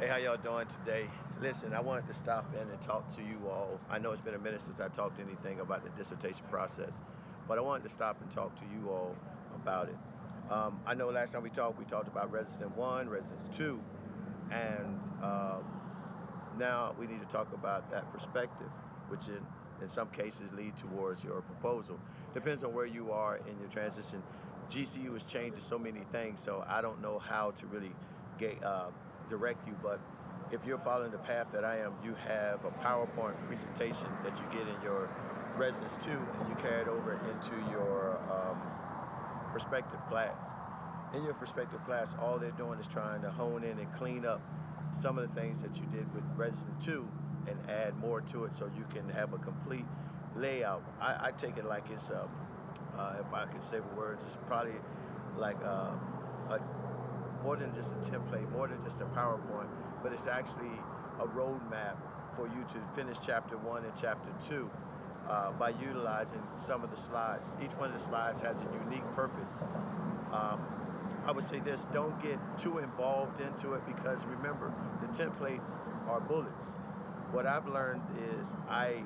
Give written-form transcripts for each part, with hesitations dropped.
how y'all doing today? Listen, I wanted to stop in and talk to you all. I know it's been a minute since I talked anything about the dissertation process, but I wanted to stop and talk to you all about it. I know last time we talked about residence 1, residence 2, and now we need to talk about that perspective, which in some cases lead towards your proposal. Depends on where you are in your transition. GCU is changing so many things, so I don't know how to really direct you, but if you're following the path that I am, you have a PowerPoint presentation that you get in your residence 2, and you carry it over into your perspective class. In your perspective class, all they're doing is trying to hone in and clean up some of the things that you did with residence 2 and add more to it so you can have a complete layout. I take it like it's, if I could say the words, it's probably like more than just a template, more than just a PowerPoint, but it's actually a roadmap for you to finish chapter 1 and chapter 2 by utilizing some of the slides. Each one of the slides has a unique purpose. I would say this, don't get too involved into it, because remember, the templates are bullets. What I've learned is I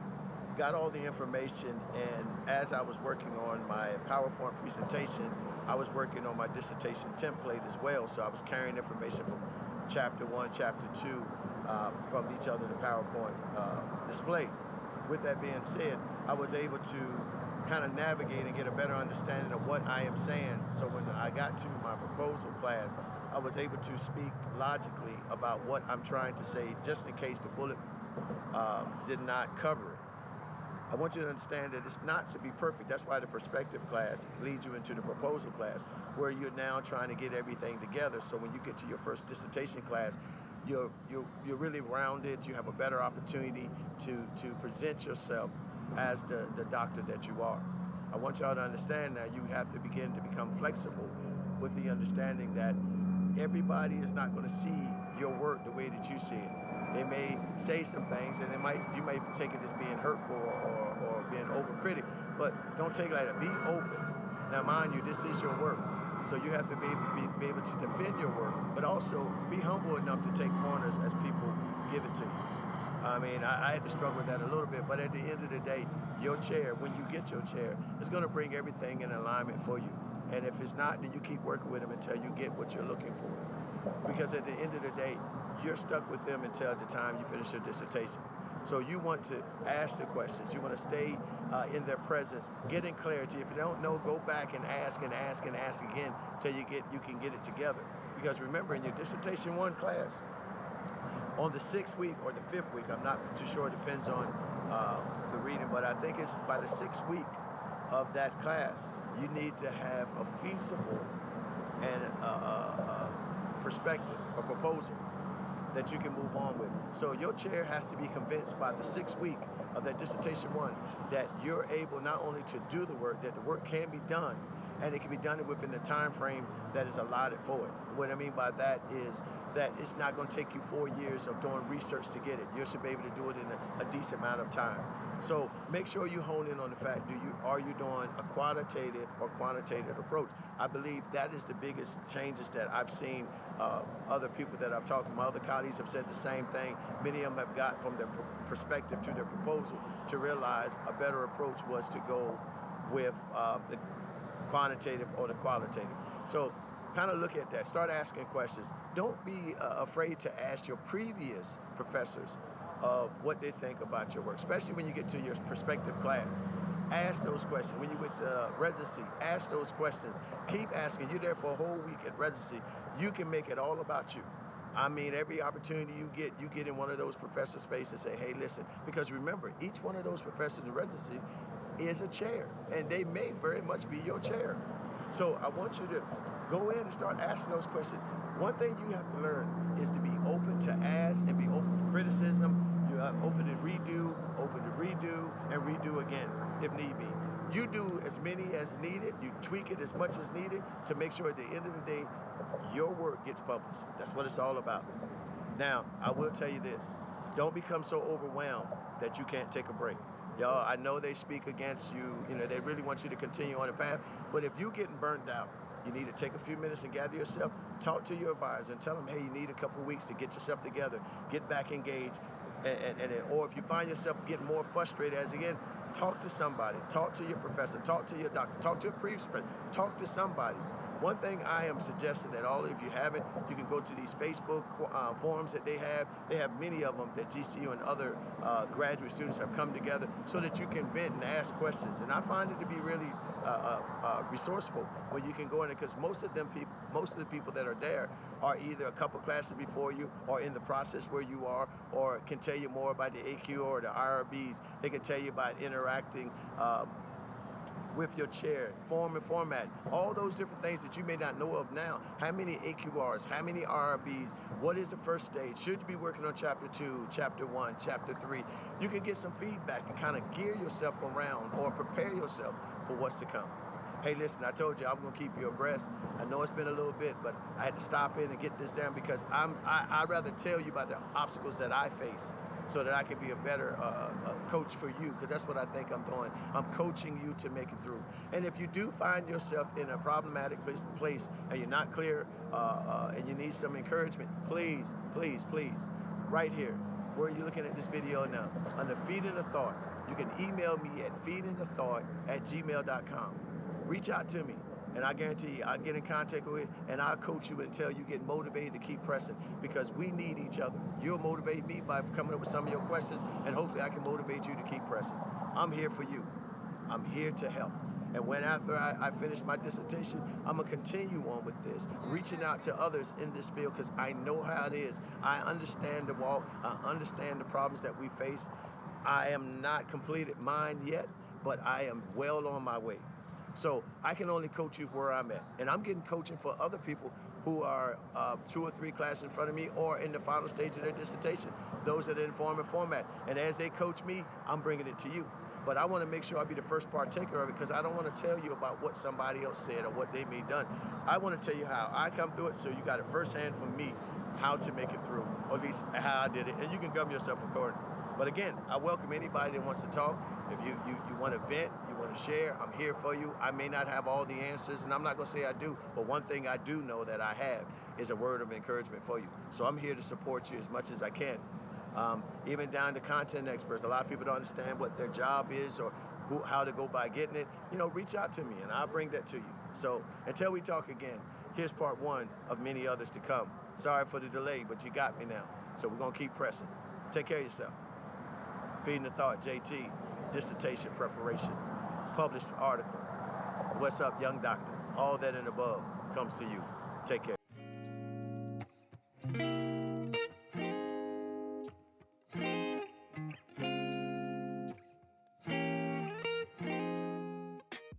got all the information, and as I was working on my PowerPoint presentation, I was working on my dissertation template as well. So I was carrying information from chapter 1, chapter 2, from each other, the PowerPoint display. With that being said, I was able to kind of navigate and get a better understanding of what I am saying. So when I got to my proposal class, I was able to speak logically about what I'm trying to say, just in case the bullet did not cover it. I want you to understand that it's not to be perfect. That's why the perspective class leads you into the proposal class, where you're now trying to get everything together. So when you get to your first dissertation class, you're really rounded. You have a better opportunity to present yourself as the doctor that you are. I want y'all to understand that you have to begin to become flexible with the understanding that everybody is not going to see your work the way that you see it. They may say some things, and you may take it as being hurtful or being overcritic, but don't take it like that. Be open. Now, mind you, this is your work, so you have to be able to defend your work, but also be humble enough to take pointers as people give it to you. I mean, I had to struggle with that a little bit, but at the end of the day, your chair, when you get your chair, is going to bring everything in alignment for you. And if it's not, then you keep working with them until you get what you're looking for. Because at the end of the day, you're stuck with them until the time you finish your dissertation. So you want to ask the questions. You want to stay in their presence, get in clarity. If you don't know, go back and ask and ask and ask again till you can get it together. Because remember, in your dissertation 1 class, on the 6th week or the 5th week, I'm not too sure, it depends on the reading, but I think it's by the 6th week of that class, you need to have a feasible and perspective, a proposal that you can move on with. So your chair has to be convinced by the 6th week of that dissertation 1 that you're able not only to do the work, that the work can be done, and it can be done within the time frame that is allotted for it. What I mean by that is that it's not going to take you 4 years of doing research to get it. You should be able to do it in a decent amount of time. So make sure you hone in on the fact, are you doing a qualitative or quantitative approach? I believe that is the biggest changes that I've seen. Other people that I've talked to, my other colleagues have said the same thing. Many of them have got from their perspective to their proposal to realize a better approach was to go with the quantitative or the qualitative. So kind of look at that. Start asking questions. Don't be afraid to ask your previous professors of what they think about your work, especially when you get to your perspective class. Ask those questions. When you went to residency, ask those questions. Keep asking. You're there for a whole week at residency. You can make it all about you. I mean, every opportunity you get in one of those professors' face and say, hey, listen, because remember, each one of those professors in residency is a chair, and they may very much be your chair. So I want you to go in and start asking those questions. One thing you have to learn is to be open to ask and be open for criticism. You're open to redo, and redo again if need be. You do as many as needed. You tweak it as much as needed to make sure at the end of the day, your work gets published. That's what it's all about. Now, I will tell you this. Don't become so overwhelmed that you can't take a break. Y'all, I know they speak against you. You know, they really want you to continue on the path. But if you're getting burnt out, you need to take a few minutes and gather yourself, talk to your advisor and tell them, hey, you need a couple of weeks to get yourself together, get back engaged, or if you find yourself getting more frustrated as again, talk to somebody, talk to your professor, talk to your doctor, talk to a previous friend, talk to somebody. One thing I am suggesting that all of you haven't, you can go to these Facebook forums that they have. They have many of them that GCU and other graduate students have come together so that you can vent and ask questions. And I find it to be really resourceful when you can go in it, because most of the people that are there are either a couple classes before you or in the process where you are, or can tell you more about the AQ or the IRBs. They can tell you about interacting with your chair, form and format, all those different things that you may not know of now. How many AQRs, how many RRBs, what is the first stage? Should you be working on chapter 2, chapter 1, chapter 3? You can get some feedback and kind of gear yourself around or prepare yourself for what's to come. Hey, listen, I told you I'm gonna keep you abreast. I know it's been a little bit, but I had to stop in and get this down because I'd rather tell you about the obstacles that I face so that I can be a better coach for you, because that's what I think I'm doing. I'm coaching you to make it through. And if you do find yourself in a problematic place and you're not clear and you need some encouragement, please, please, please, right here, where you're looking at this video now, under Feeding the Thought, you can email me at feedingthethought@gmail.com. Reach out to me, and I guarantee you, I'll get in contact with you, and I'll coach you until you get motivated to keep pressing, because we need each other. You'll motivate me by coming up with some of your questions, and hopefully I can motivate you to keep pressing. I'm here for you. I'm here to help. And after I finish my dissertation, I'm gonna continue on with this, reaching out to others in this field, because I know how it is. I understand the walk, I understand the problems that we face. I am not completed mine yet, but I am well on my way. So I can only coach you where I'm at. And I'm getting coaching for other people who are 2 or 3 classes in front of me or in the final stage of their dissertation, those that are in form and format. And as they coach me, I'm bringing it to you. But I want to make sure I be the first partaker of it, because I don't want to tell you about what somebody else said or what they may have done. I want to tell you how I come through it, so you got it firsthand from me, how to make it through, or at least how I did it, and you can govern yourself accordingly. But again, I welcome anybody that wants to talk. If you want to vent, you want to share, I'm here for you. I may not have all the answers, and I'm not going to say I do, but one thing I do know that I have is a word of encouragement for you. So I'm here to support you as much as I can. Even down to content experts. A lot of people don't understand what their job is or how to go by getting it. Reach out to me, and I'll bring that to you. So until we talk again, here's part 1 of many others to come. Sorry for the delay, but you got me now. So we're going to keep pressing. Take care of yourself. Feeding the Thought, JT, Dissertation Preparation, published article. What's up, young doctor? All that and above comes to you. Take care.